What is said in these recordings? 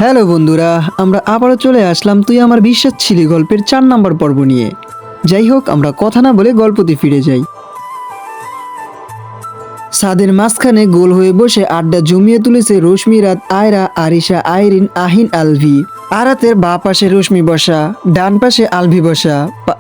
Hello বন্ধুরা, আমরা আবারও চলে আসলাম তুই আমার বিশ্বাস ছিলি গল্পের 4 নম্বর পর্ব নিয়ে। যাই হোক, আমরা কথা না বলে গল্পতে ফিরে যাই। ছাদের মাঝখানে গোল হয়ে বসে আড্ডা জমিয়ে তুলেছে রশ্মি, রাত, আয়রা, আরিশা, আইরিন, আহিন, আলভি। আরাতের বাঁ পাশে রশ্মি বসা, ডান পাশে আলভি বসা,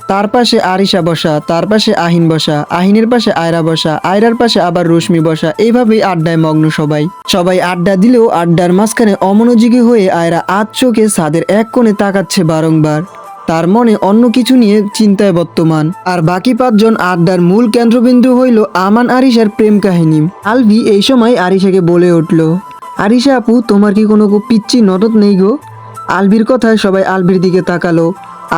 তার পাশে আরিশা বসা, তার পাশে আহিন বসা, আহিনের পাশে আয়রা বসা, আয়রার পাশে আবার রশ্মি বসা। এইভাবেই আড্ডায় মগ্ন সবাই। সবাই আড্ডা দিলেও আড্ডার মাঝখানে অমনোযোগী হয়ে আয়রা আধ চোখে ছাদের এক কোণে তাকাচ্ছে বারংবার। তার মনে অন্য কিছু নিয়ে চিন্তায় বর্তমান। আর বাকি 5 জন আড্ডার মূল কেন্দ্রবিন্দু হইল আমান আরিশার প্রেম কাহিনী। আলভি এই সময় আরিশাকে বলে উঠল, আরিশা আপু, তোমার কি কোনো পিচ্ছি নদত নেই গো? আলভির কথায় সবাই আলভির দিকে তাকালো।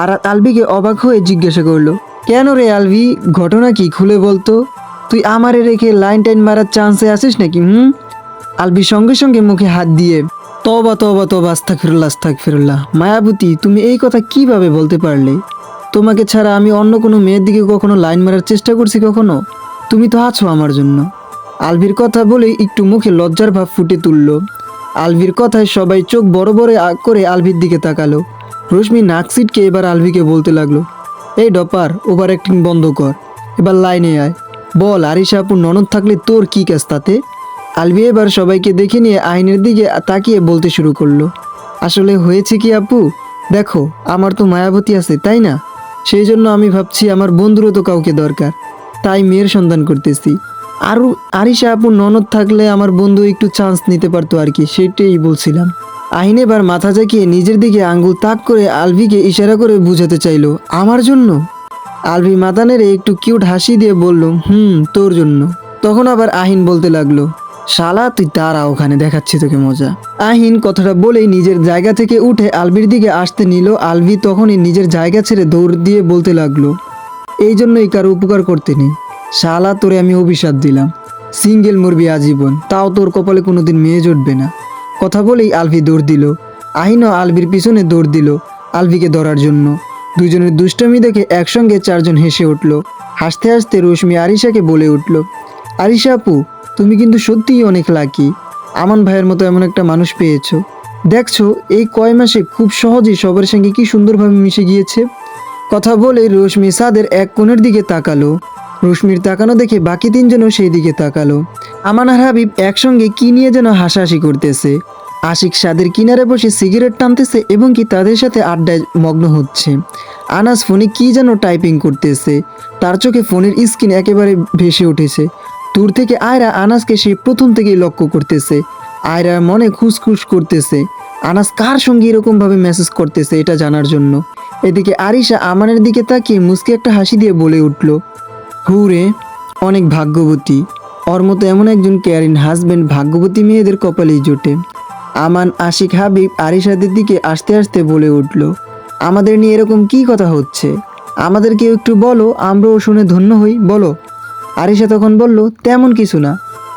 আর আলভিকে অবাক হয়ে জিজ্ঞাসা করলো, কেন রে আলভি, ঘটনা কি, খুলে বলতো? তুই আমারে রেখে লাইন টাইন মারার চান্সে আছিস নাকি? আলভি সঙ্গে সঙ্গে মুখে হাত দিয়ে, তবা তবা তবা, আস্তাগফিরুল্লাহ আস্তাগফিরুল্লাহ। মায়াবতী, তুমি এই কথা কিভাবে বলতে পারলে? তোমাকে ছাড়া আমি অন্য কোনো মেয়ের দিকে কখনো লাইন মারার চেষ্টা করছি কখনো? তুমি তো আছো আমার জন্য। আলভির কথা বলেই একটু মুখে লজ্জার ভাব ফুটে তুলল। আলভির কথায় সবাই চোখ বড় বড় করে আলভির দিকে তাকালো। রশ্মি নাক সিটকে এবার আলভিকে বলতে লাগলো, এই ডপার, ওভার অ্যাক্টিং বন্ধ কর, এবার লাইনে আয়। বল, আরিশা আপুর ননদ থাকলে তোর কি কাজ তাতে? আলভি এবার সবাইকে দেখে নিয়ে আহিনের দিকে তাকিয়ে বলতে শুরু করলো, আসলে হয়েছে কি আপু, দেখো, আমার তো মায়াবতী আছে, তাই না? সেই জন্য আমি ভাবছি আমার বন্ধুরও তো কাউকে দরকার, তাই মেয়ের সন্ধান করতেছি। আর আরিশা আপুর ননদ থাকলে আমার বন্ধু একটু চান্স নিতে পারতো আর কি, সেটাই বলছিলাম। আহিন এবার মাথা ঝাঁকিয়ে নিজের দিকে আঙ্গুল তাক করে আলভিকে ইশারা করে বুঝাতে চাইলো, আমার জন্য? আলভি মাথা নেড়ে একটু কিউট হাসি দিয়ে বলল, তোর জন্য। তখন আবার আহিন বলতে লাগলো, শালা তুই দাঁড়া, ওখানে দেখাচ্ছি তোকে মজা। আহিন কথাটা বলেই নিজের জায়গা থেকে উঠে আলভির দিকে আসতে নিল। আলভি তখনই নিজের জায়গা ছেড়ে দৌড় দিয়ে বলতে লাগলো, এই জন্যই কারো উপকার করতে নেই, শালা তোরে আমি অভিশাপ দিলাম, সিঙ্গেল মরবি আজীবন, তাও তোর কপালে কোনোদিন মেয়ে জুটবে না। কথা বলেই আলভি দৌড় দিল। আহিনও আলভির পিছনে দৌড় দিল আলভিকে ধরার জন্য। দুজনের দুষ্টামি দেখে একসঙ্গে 4 জন হেসে উঠল। হাসতে হাসতে রশ্মি আরিশাকে বলে উঠল, আরিশা আপু, তুমি কিন্তু সত্যিই অনেক লাকি, আমান ভাইয়ের মতো এমন একটা মানুষ পেয়েছো। দেখছো এই কয় মাসে খুব সহজেই সবার সঙ্গে কি সুন্দরভাবে মিশে গিয়েছে। কথা বলে রশ্মি সাদের এক কোণের দিকে তাকালো। রশ্মির তাকানো দেখে বাকি 3জনও সেই দিকে তাকালো। আমান আর হাবিব একসঙ্গে কি নিয়ে যেন হাসাহাসি করতেছে। আশিক সাদের কিনারে বসে সিগারেট টানতেছে এবং কি তাদের সাথে আড্ডায় মগ্ন হচ্ছে। আনাস ফোনে কি যেন টাইপিং করতেছে, তার চোখে ফোনের স্ক্রিন একেবারে ভেসে উঠেছে। দূর থেকে আয়রা আনাসকে সে প্রথম থেকেই লক্ষ্য করতেছে। আয়রার মনে খুসখুস করতেছে, আনাস কার সঙ্গে এরকমভাবে মেসেজ করতেছে এটা জানার জন্য। এদিকে আরিশা আমানের দিকে তাকিয়ে মুচকি একটা হাসি দিয়ে বলে উঠল, হুরে, অনেক ভাগ্যবতী, ওর মতো এমন একজন কেয়ারিং হাজবেন্ড ভাগ্যবতী মেয়েদের কপালেই জোটে। আমান, আশিক, হাবিব আরিশাদের দিকে আসতে আসতে বলে উঠল, আমাদের নিয়ে এরকম কি কথা হচ্ছে, আমাদেরকেও একটু বলো, আমরাও শুনে ধন্য হই, বলো। আরিশা তখন বলল, তেমন কিছু না,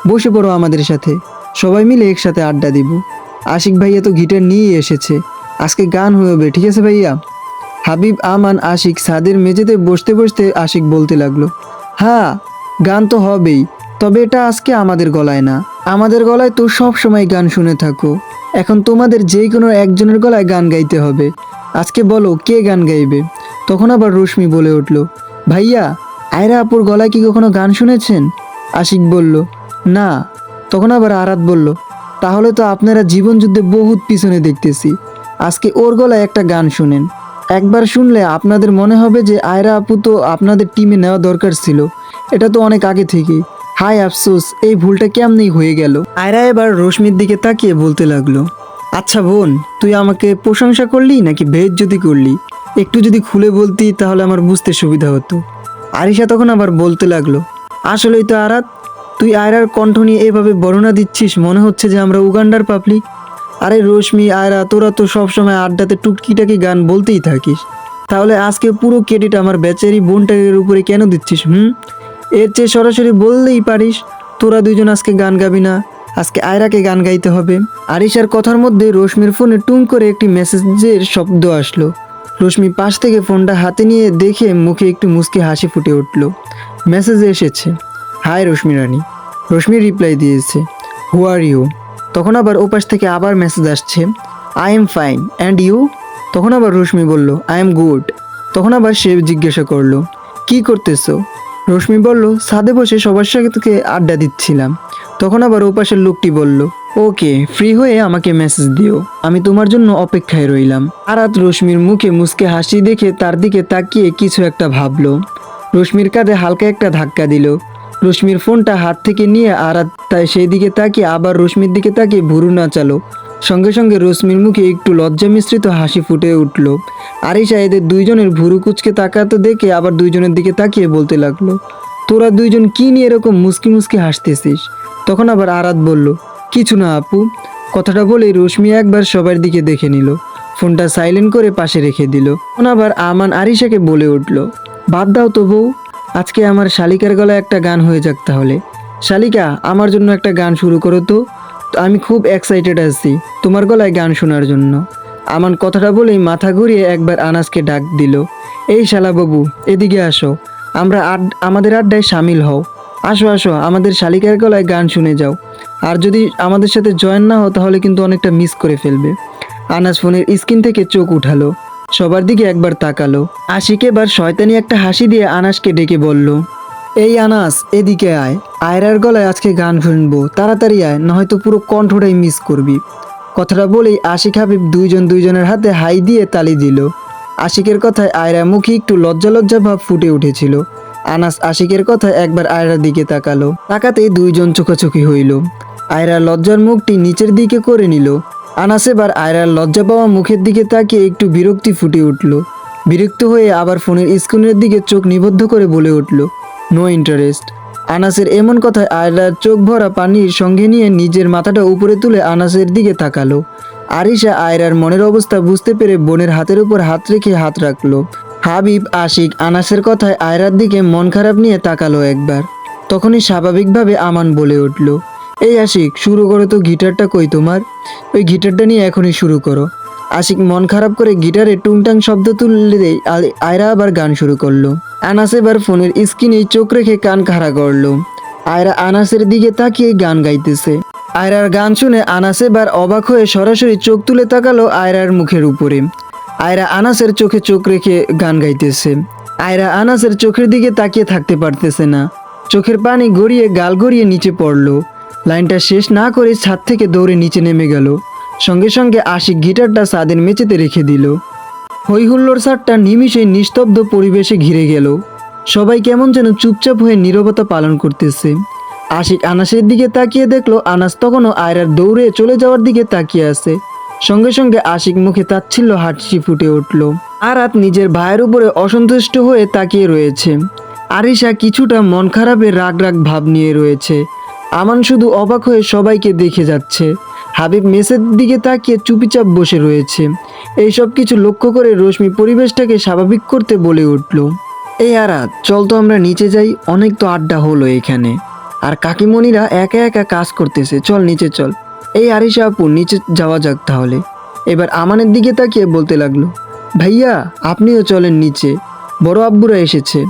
বসে পড়ো আমাদের সাথে, সবাই মিলে একসাথে আড্ডা দিব। আশিক ভাইয়া তো গিটার নিয়েই এসেছে, আজকে গান হবে, ঠিক আছে ভাইয়া? হাবিব, আমান, আশিক ছাদের মেঝেতে বসতে বসতে আশিক বলতে লাগলো, হ্যাঁ, গান তো হবেই, তবে এটা আজকে আমাদের গলায় না, আমাদের গলায় তো সব সময় গান শুনে থাকো, এখন তোমাদের যে কোনো একজনের গলায় গান গাইতে হবে। আজকে বলো কে গান গাইবে? তখন আবার রশ্মি বলে উঠল, ভাইয়া, আয়রা আপুর গলায় কি কখনো গান শুনেছেন? আশিক বলল, না। তখন আবার আরাত বলল, তাহলে তো আপনারা জীবনযুদ্ধে বহুত পিছনে দেখতেছি, আজকে ওর গলায় একটা গান শুনেন, একবার শুনলে আপনাদের মনে হবে যে আয়রা আপু তো আপনাদের টিমে নেওয়া দরকার ছিল, এটা তো অনেক আগে থেকেই, হায় আফসোস, এই ভুলটা কেমনেই হয়ে গেল। আয়রা এবার রশ্মির দিকে তাকিয়ে বলতে লাগলো, আচ্ছা বোন, তুই আমাকে প্রশংসা করলি নাকি বেইজ্জতি করলি? একটু যদি খুলে বলতি তাহলে আমার বুঝতে সুবিধা হতো। আরিশা তখন আবার বলতে লাগলো, আসলেই তো আরাত, তুই আয়রার কণ্ঠ নিয়ে এভাবে বর্ণনা দিচ্ছিস, মনে হচ্ছে যে আমরা উগান্ডার পাবলিক। আরে রশ্মি, আয়রা, তোরা তো সবসময় আড্ডাতে টুকটাকি গান বলতেই থাকিস, তাহলে আজকে পুরো ক্রেডিট আমার বেচারি বোনটার উপরে কেন দিচ্ছিস? এর চেয়ে সরাসরি বললেই পারিস, তোরা 2জন আজকে গান গাবি না, আজকে আয়রাকে গান গাইতে হবে। আরিশার কথার মধ্যে রশ্মির ফোনে টুং করে একটি মেসেজের শব্দ আসলো। রশ্মি পাশ থেকে ফোনটা হাতে নিয়ে দেখে মুখে একটু মুচকি হাসি ফুটে উঠল। মেসেজে এসেছে, হাই রশ্মি রানী। রশ্মি রিপ্লাই দিয়েছে, হু আর ইউ। তখন আবার ওপাশ থেকে আবার মেসেজ আসছে, I am fine and you? তখন আবার রশ্মি বলল, আই এম গুড। তখন আবার সে জিজ্ঞাসা করলো, কি করতেছো? রশ্মি বলল, ছাদে বসে সবার সাথে আড্ডা দিচ্ছিলাম। তখন আবার ওপাশের লোকটি বলল, ওকে, ফ্রি হয়ে আমাকে মেসেজ দিও, আমি তোমার জন্য অপেক্ষায় রইলাম। আরাত রশ্মির মুখে মুচকে হাসি দেখে তার দিকে তাকিয়ে কিছু একটা ভাবলো। রশ্মির কাঁধে হালকা একটা ধাক্কা দিল। রশ্মির ফোনটা হাত থেকে নিয়ে আরাত তাই সেই দিকে তাকিয়ে আবার রশ্মির দিকে তাকিয়ে ভুরু নাচালো। সঙ্গে সঙ্গে রশ্মির মুখে একটু লজ্জা মিশ্রিত হাসি ফুটে উঠল। আরিশা এদের দুইজনের ভুরু কুচকে তাকাতে দেখে আবার দুইজনের দিকে তাকিয়ে বলতে লাগলো, তোরা দুইজন কি নিয়ে এরকম মুচকি মুচকি হাসতেছিস? তখন আবার আরাত বলল, কিছু না আপু। কথাটা বলেই রশ্মি একবার সবার দিকে দেখে নিল, ফোনটা সাইলেন্ট করে পাশে রেখে দিল। তখন আবার আমান আরিশাকে বলে উঠল, বাদ দাও তো বউ, আজকে আমার শালিকার গলায় একটা গান হয়ে যাক তাহলে। শালিকা, আমার জন্য একটা গান শুরু করো তো, আমি খুব এক্সাইটেড আছি তোমার গলায় গান শোনার জন্য। আমান কথাটা বলেই মাথা ঘুরিয়ে একবার আনাসকে ডাক দিল, এই শালা বাবু, এদিকে আসো, আমাদের আড্ডায় সামিল হও। আসো আসো, আমাদের শালিকার গলায় গান শুনে যাও। আর যদি আমাদের সাথে জয়েন না হও তাহলে কিন্তু অনেকটা মিস করে ফেলবে। আনাস ফোনের স্ক্রিন থেকে চোখ উঠালো, সবার দিকে একবার তাকালো। আশিক এবার শয়তানি একটা হাসি দিয়ে আনাসকে ডেকে বলল, এই আনাস, এদিকে আয়, আয়রার গলায় আজকে গান শুনবো, তাড়াতাড়ি আয়, নয়তো পুরো কণ্ঠটাই মিস করবি। কথাটা বলেই আশিক হাবিব দুইজনের হাতে হাই দিয়ে তালি দিল। আশিকের কথায় আয়রা মুখে একটু লজ্জা লজ্জা ভাব ফুটে উঠেছিল। আনাস আশিকের কথায় একবার আয়রার দিকে তাকালো, তাকাতেই দুইজন চোখাচোখি হইল। আয়রার লজ্জার মুখটি নিচের দিকে করে নিল। আনাস এবার আয়রার লজ্জা পাওয়া মুখের দিকে তাকিয়ে একটু বিরক্তি ফুটে উঠল। বিরক্ত হয়ে আবার ফোনের স্ক্রিনের দিকে চোখ নিবদ্ধ করে বলে উঠল, নো ইন্টারেস্ট। আনাসের এমন কথায় আয়রার চোখ ভরা পানির সঙ্গে নিয়ে নিজের মাথাটা উপরে তুলে আনাসের দিকে তাকালো। আরিশা আয়রার মনের অবস্থা বুঝতে পেরে বোনের হাতের উপর হাত রেখে হাত রাখলো। হাবিব আশিক আনাসের কথায় আয়রার দিকে মন খারাপ নিয়ে তাকালো একবার। তখনই স্বাভাবিকভাবে আমান বলে উঠল, এই আশিক, শুরু করো তো, গিটারটা কই তোমার? ওই গিটারটা নিয়ে এখনই শুরু করো। আশিক মন খারাপ করে গিটারে টুংটাং শব্দ তুললে দেয়, আয়রা আবার গান শুরু করলো। আনাস এবার ফোনের স্ক্রিনে চোখ রেখে কান খাড়া করলো। আয়রা আনাসের দিকে তাকিয়ে গান গাইতেছে। আয়রার গান শুনে আনাস এবার অবাক হয়ে সরাসরি চোখ তুলে তাকালো আয়রার মুখের উপরে। আয়রা আনাসের চোখে চোখ রেখে গান গাইতেছে। আয়রা আনাসের চোখের দিকে তাকিয়ে থাকতে পারতেছে না, চোখের পানি গড়িয়ে গাল গড়িয়ে নিচে পড়লো। লাইনটা শেষ না করে ছাদ থেকে দৌড়ে নিচে নেমে গেল। সঙ্গে সঙ্গে আশিক গিটারটা ছাদের মেঝেতে রেখে দিল। হই হুল্লোড় ছাদটা নিমিষে নিস্তব্ধ পরিবেশে ঘিরে গেল। সবাই কেমন যেন চুপচাপ হয়ে নীরবতা পালন করতেছে। আশিক আনাসের দিকে তাকিয়ে দেখলো আনাস তখনও আয়রার দৌড়ে চলে যাওয়ার দিকে তাকিয়ে আছে। সঙ্গে সঙ্গে আশিক মুখে তাচ্ছিল্য হাসি ফুটে উঠল। আরাত নিজের ভাইয়ের উপরে অসন্তুষ্ট হয়ে তাকিয়ে রয়েছে। আরিশা কিছুটা মন খারাপের রাগ রাগ ভাব নিয়ে রয়েছে। আমান শুধু অবাক হয়ে সবাইকে দেখে যাচ্ছে। হাবিব মেসের দিকে তাকিয়ে চুপিচাপ বসে রয়েছে। এই সব কিছু লক্ষ্য করে রশ্মি পরিবেশটাকে স্বাভাবিক করতে বলে উঠল, এই আরাত, চল তো আমরা নিচে যাই, অনেক তো আড্ডা হলো এখানে, আর কাকিমণিরা একা একা কাজ করতেছে, চল নিচে চল। এই আরিশা আপু, নিচে যাওয়া যাক তাহলে। এবার আমানের দিকে তাকিয়ে বলতে লাগলো, ভাইয়া আপনিও চলেন নিচে, বড় আব্বুরা এসেছে,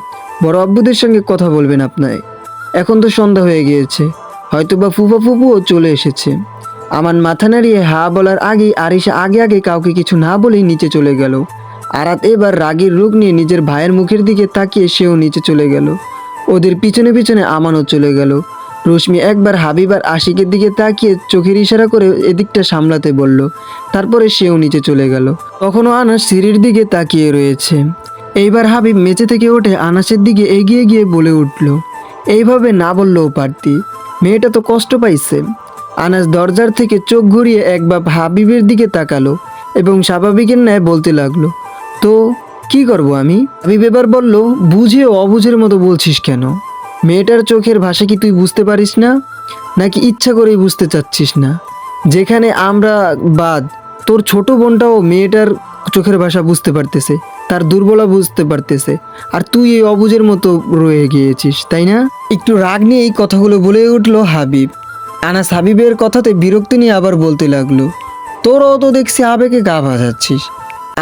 বড় আব্বুদের সঙ্গে কথা বলবেন আপনার। এখন তো সন্ধ্যা হয়ে গিয়েছে, হয়তোবা ফুফা ফুপুও চলে এসেছে। আমান মাথা নাড়িয়ে হা বলার আগেই আরিশা আগে আগে কাউকে কিছু না বলেই নিচে চলে গেল। আরাত এবার রাগের রূপ নিয়ে নিজের ভাইয়ের মুখের দিকে তাকিয়ে সেও নিচে চলে গেল। ওদের পিছনে পিছনে আমানও চলে গেল। রশ্মি একবার হাবিব আর আশিকের দিকে তাকিয়ে চোখের ইশারা করে এদিকটা সামলাতে বলল। তারপরে সেও নিচে চলে গেল। তখনও আনাস সিঁড়ির দিকে তাকিয়ে রয়েছে। এইবার হাবিব মেঝে থেকে উঠে আনাসের দিকে এগিয়ে গিয়ে বলে উঠল, এইভাবে না বললেও পারতি, মেয়েটা তো কষ্ট পাইছে। আনাস দরজার থেকে চোখ ঘুরিয়ে একবার হাবিবের দিকে তাকালো এবং স্বাভাবিকের ন্যায় বলতে লাগলো, তো কি করব আমি? হাবিব এবার বলল, বুঝে অবুঝের মতো বলছিস কেন? মেয়েটার চোখের ভাষা কি তুই বুঝতে পারিস না, নাকি ইচ্ছা করেই বুঝতে চাচ্ছিস না? যেখানে আমরা বাদ, তোর ছোট বোনটাও মেয়েটার চোখের ভাষা বুঝতে পারতেছে, তার দুর্বলা বুঝতে পারতেছে, আর তুই এই অবুঝের মতো রয়ে গিয়েছিস, তাই না? একটু রাগ নিয়ে এই কথাগুলো বলে উঠল হাবিব। আনাস হাবিবের কথাতে বিরক্তি নিয়ে আবার বলতে লাগলো, তোরও তো দেখছি আবেগে গা ভাসাচ্ছিস।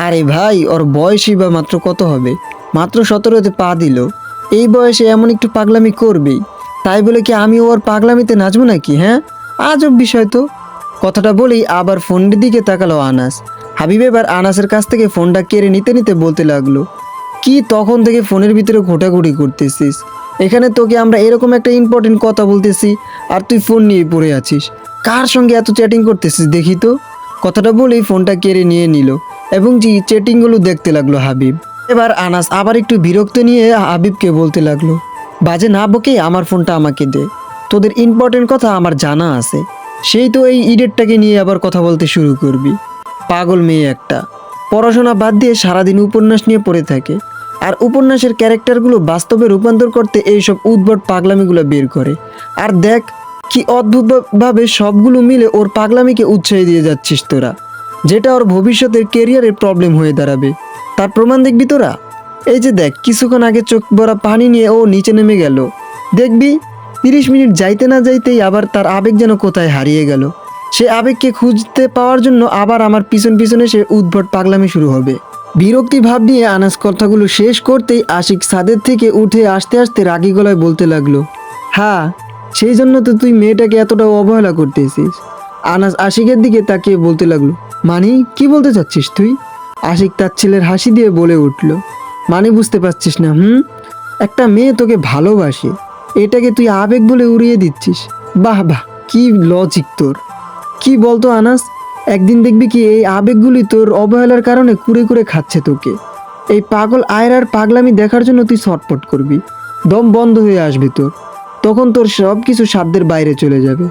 আরে ভাই, ওর বয়সই বা মাত্র কত হবে, মাত্র 17-তে পা দিল। এই বয়সে এমন একটু পাগলামি করবেই, তাই বলে কি আমি ওর পাগলামিতে নাচবো নাকি? হ্যাঁ, আজব বিষয় তো। কথাটা বলেই আবার ফোনের দিকে তাকালো আনাস। হাবিব এবার আনাসের কাছ থেকে ফোনটা কেড়ে নিতে নিতে বলতে লাগলো, কি তখন থেকে ফোনের ভিতরে ঘোটাঘুটি করতেছিস? এখানে তোকে আমরা এরকম একটা ইম্পর্টেন্ট কথা বলতেছি আর তুই ফোন নিয়ে পড়ে আছিস। কার সঙ্গে এত চ্যাটিং করতেছিস দেখি তো। কথাটা বলেই ফোনটা কেড়ে নিয়ে নিল এবং যে চ্যাটিংগুলো দেখতে লাগলো হাবিব। এবার আনাস আবার একটু বিরক্ত নিয়ে হাবিবকে বলতে লাগলো, বাজে না বকে আমার ফোনটা আমাকে দে, তোদের ইম্পর্টেন্ট কথা আমার জানা আছে। সেই তো এই ইডিয়েটটাকে নিয়ে আবার কথা বলতে শুরু করবি। পাগল মেয়ে একটা, পড়াশোনা বাদ দিয়ে সারাদিন উপন্যাস নিয়ে পড়ে থাকে আর উপন্যাসের ক্যারেক্টারগুলো বাস্তবে রূপান্তর করতে এইসব উদ্ভট পাগলামিগুলো বের করে। আর দেখ কি অদ্ভুতভাবে সবগুলো মিলে ওর পাগলামিকে উৎসাহ দিয়ে যাচ্ছিস তোরা, যেটা ওর ভবিষ্যতের কেরিয়ারের প্রবলেম হয়ে দাঁড়াবে। তার প্রমাণ দেখবি তোরা। এই যে দেখ, কিছুক্ষণ আগে চোখ ভরা পানি নিয়ে ও নিচে নেমে গেল, দেখবি 30 মিনিট যাইতে না যাইতেই আবার তার আবেগ যেন কোথায় হারিয়ে গেল। সে আবেগকে খুঁজতে পাওয়ার জন্য আবার আমার পিছন পিছনে সে উদ্ভট পাগলামি শুরু হবে। বিরক্তি ভাব নিয়ে আনাস কথাগুলো শেষ করতেই আশিক ছাদের থেকে উঠে আসতে আসতে রাগী গলায় বলতে লাগলো, হ্যাঁ সেই জন্য তো তুই মেয়েটাকে এতটা অবহেলা করতেছিস। আনাস আশিকের দিকে তাকিয়ে বলতে লাগলো, মানে কি বলতে চাচ্ছিস তুই? আশিক তার ছেলের হাসি দিয়ে বলে উঠল, মানে বুঝতে পারছিস না? একটা মেয়ে তোকে ভালোবাসে, এটাকে তুই আবেগ বলে উড়িয়ে দিচ্ছিস। বাহ বাহ, কি লজিক তোর। কি বলতো আনাস, একদিন দেখবি কি এই আবেগগুলি তোর অবহেলার কারণে কুড়ে কুড়ে খাচ্ছে তোকে। এই পাগল আয়রার পাগলামি দেখার জন্য তুই ছটফট করবি, দম বন্ধ হয়ে আসবে তোর। তখন তোর সব কিছু সাধ্যের বাইরে চলে যাবে।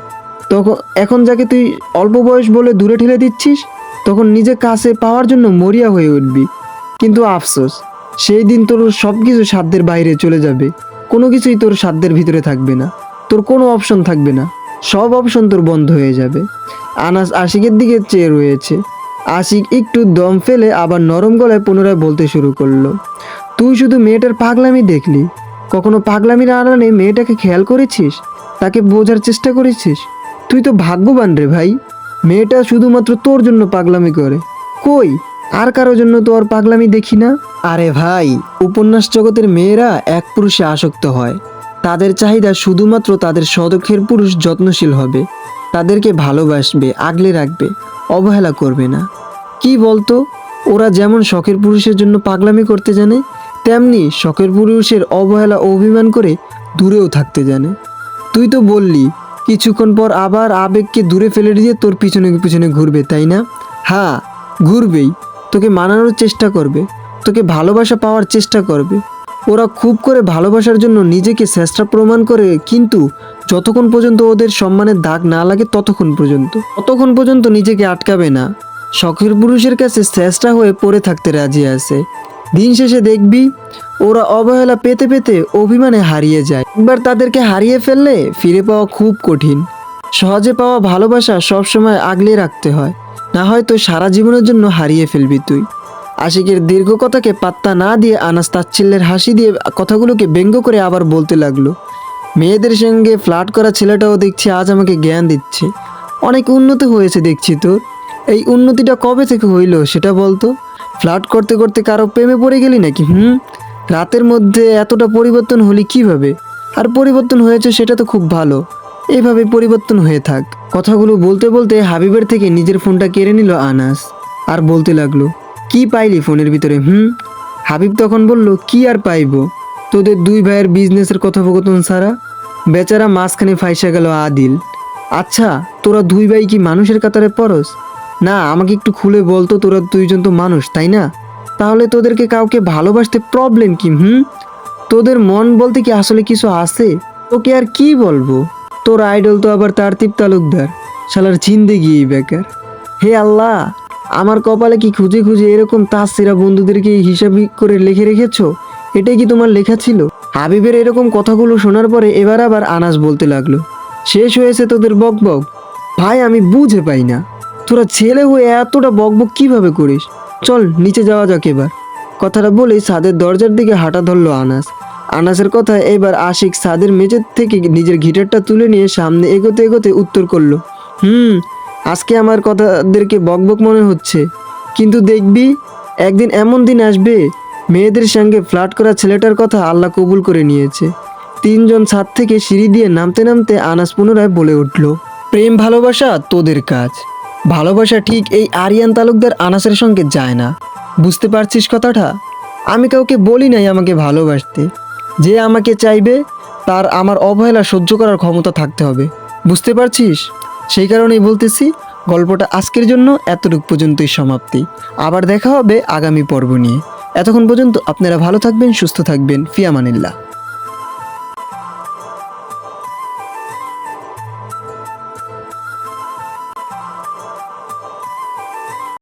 তখন এখন যাকে তুই অল্প বয়স বলে দূরে ঠেলে দিচ্ছিস, তখন নিজে কাছে পাওয়ার জন্য মরিয়া হয়ে উঠবি। কিন্তু আফসোস, সেই দিন তোর সব কিছু সাধ্যের বাইরে চলে যাবে, কোনো কিছুই তোর সাধ্যের ভিতরে থাকবে না, তোর কোনো অপশন থাকবে না, সব অপশন তোর বন্ধ হয়ে যাবে। আনাস আশিকের দিকে চেয়ে রয়েছে। আশিক একটু দম ফেলে আবার নরম গলায় পুনরায় বলতে শুরু করলো, তুই শুধু মেয়েটার পাগলামি দেখলি, কখনো পাগলামির আড়ালে মেয়েটাকে খেয়াল করেছিস, তাকে বোঝার চেষ্টা করেছিস? তুই তো ভাগ্যবান রে ভাই, মেয়েটা শুধুমাত্র তোর জন্য পাগলামি করে। কই আর কারোর জন্য তো আর পাগলামি দেখি না। আরে ভাই, উপন্যাস জগতের মেয়েরা এক পুরুষে আসক্ত হয়। তাদের চাহিদা শুধুমাত্র তাদের সদক্ষের পুরুষ যত্নশীল হবে, তাদেরকে ভালোবাসবে, আগলে রাখবে, অবহেলা করবে না। কি বলতো, ওরা যেমন শখের পুরুষের জন্য পাগলামি করতে জানে, তেমনি শখের পুরুষের অবহেলা ও অভিমান করে দূরেও থাকতে জানে। তুই তো বললি কিছুক্ষণ পর আবার আবেগকে দূরে ফেলে দিয়ে তোর পিছনে পিছনে ঘুরবে, তাই না? হ্যাঁ, ঘুরবেই, তোকে মানানোর চেষ্টা করবে, তোকে ভালোবাসা পাওয়ার চেষ্টা করবে। ওরা খুব করে ভালোবাসার জন্য নিজেকে শ্রেষ্ঠ প্রমাণ করে, কিন্তু যতক্ষণ পর্যন্ত ওদের সম্মানের দাগ না লাগে ততক্ষণ পর্যন্ত নিজেকে আটকাবে না। শখের পুরুষের কাছে শ্রেষ্ঠ হয়ে পড়ে থাকতে রাজি আছে। দিন শেষে দেখবি ওরা অবহেলা পেতে পেতে অভিমানে হারিয়ে যায়। একবার তাদেরকে হারিয়ে ফেললে ফিরে পাওয়া খুব কঠিন। সহজে পাওয়া ভালোবাসা সবসময় আগলে রাখতে হয়, না হয়তো সারা জীবনের জন্য হারিয়ে ফেলবি তুই। আশিকের দীর্ঘ কথাকে পাত্তা না দিয়ে আনাস তাচ্ছিল্যের হাসি দিয়ে কথাগুলোকে ব্যঙ্গ করে আবার বলতে লাগলো, মেয়েদের সঙ্গে ফ্লার্ট করা ছেলেটাও দেখছি আজ আমাকে জ্ঞান দিচ্ছে। অনেক উন্নতি হয়েছে দেখছি তোর। এই উন্নতিটা কবে থেকে হইলো সেটা বলতো? ফ্লার্ট করতে করতে কারো প্রেমে পড়ে গেলি নাকি? রাতের মধ্যে এতটা পরিবর্তন হলি কিভাবে? আর পরিবর্তন হয়েছে সেটা তো খুব ভালো, এইভাবে পরিবর্তন হয়ে থাক। কথাগুলো বলতে বলতে হাবিবের থেকে নিজের ফোনটা কেড়ে নিল আনাস আর বলতে লাগলো, কি পাইলি ফোনের ভিতরে? হাবিব তখন বলল, কি আর পাইবো, তোদের দুই ভাইয়ের বিজনেসের কথোপকথন ছাড়া। বেচারা মাঝখানে ফাইসা গেল আদিল। আচ্ছা, তোরা দুই ভাই কি মানুষের কাতারে পড়স? না, আমাকে একটু খুলে বলতো, তোরা দুইজন তো মানুষ তাই না? তাহলে তোদেরকে কাউকে ভালোবাসতে প্রবলেম কি? তোদের মন বলতে কি আসলে কিছু আছে? তোকে আর কি বলবো, তোর আইডল তো আবার তারতিব তালুকদার, শালার জিন্দেগি বেকার। হে আল্লাহ, আমার কপালে কি খুঁজে খুঁজে এরকম তাসসিরা বন্ধুদেরকে হিসাব করে লিখে রেখেছো? এটাই কি তোমার লেখা ছিল? হাবিবের এরকম কথাগুলো শোনার পরে এবার আবার আনাস বলতে লাগলো, শেষ হয়েছে তোদের বকবক? ভাই আমি বুঝে পাই না, তোরা ছেলে হয়ে এতটা বকবক কিভাবে করিস? চল নিচে যাওয়া যাক এবার। কথাটা বলেই ছাদের দরজার দিকে হাঁটা ধরলো আনাস। আনাসের কথা এবার আশিক ছাদের মেঝের থেকে নিজের গিটারটা তুলে নিয়ে সামনে এগোতে এগোতে উত্তর করলো, আজকে আমার কথাদেরকে বকবক মনে হচ্ছে, কিন্তু দেখবি একদিন এমন দিন আসবে মেয়েদের সঙ্গে ফ্লার্ট করা ছেলেটার কথা আল্লাহ কবুল করে নিয়েছে। 3 জন ছাদ থেকে সিঁড়ি দিয়ে নামতে নামতে আনাস পুনরায় বলে উঠল, প্রেম ভালোবাসা তোদের কাজ। ভালোবাসা ঠিক এই আরিয়ান তালুকদার আনাসের সঙ্গে যায় না। বুঝতে পারছিস কথাটা? আমি কাউকে বলি নাই আমাকে ভালোবাসতে। যে আমাকে চাইবে তার আমার অবহেলা সহ্য করার ক্ষমতা থাকতে হবে। বুঝতে পারছিস? সেই কারণেই বলতেছি, গল্পটা আজকের জন্য এতটুকু পর্যন্তই সমাপ্তি। আবার দেখা হবে আগামী পর্ব নিয়ে। এতক্ষণ পর্যন্ত আপনারা ভালো থাকবেন, সুস্থ থাকবেন। ফি আমানিল্লাহ।